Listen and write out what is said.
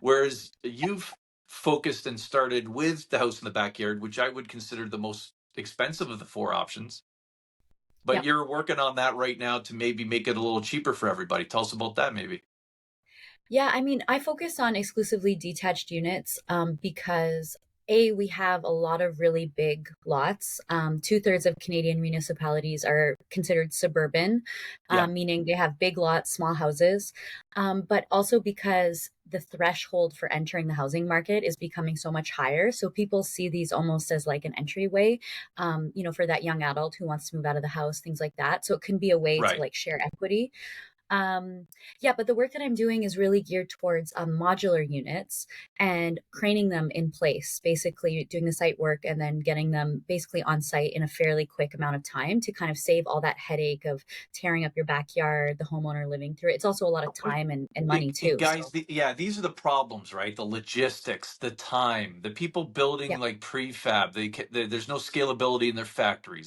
Whereas you've focused and started with the house in the backyard, which I would consider the most expensive of the four options. But Yep. you're working on that right now to maybe make it a little cheaper for everybody. Tell us about that, maybe. Yeah, I mean, I focus on exclusively detached units because A, we have a lot of really big lots. Two-thirds of Canadian municipalities are considered suburban, Yeah, meaning they have big lots, small houses, but also because the threshold for entering the housing market is becoming so much higher. So people see these almost as like an entryway, for that young adult who wants to move out of the house, things like that. So it can be a way to right. like share equity. Yeah, but the work that I'm doing is really geared towards modular units and craning them in place, basically doing the site work and then getting them basically on site in a fairly quick amount of time to kind of save all that headache of tearing up your backyard, the homeowner living through it. It's also a lot of time and money too. Guys, So, yeah, these are the problems, right? The logistics, the time, the people building yeah. like prefab. There's no scalability in their factories.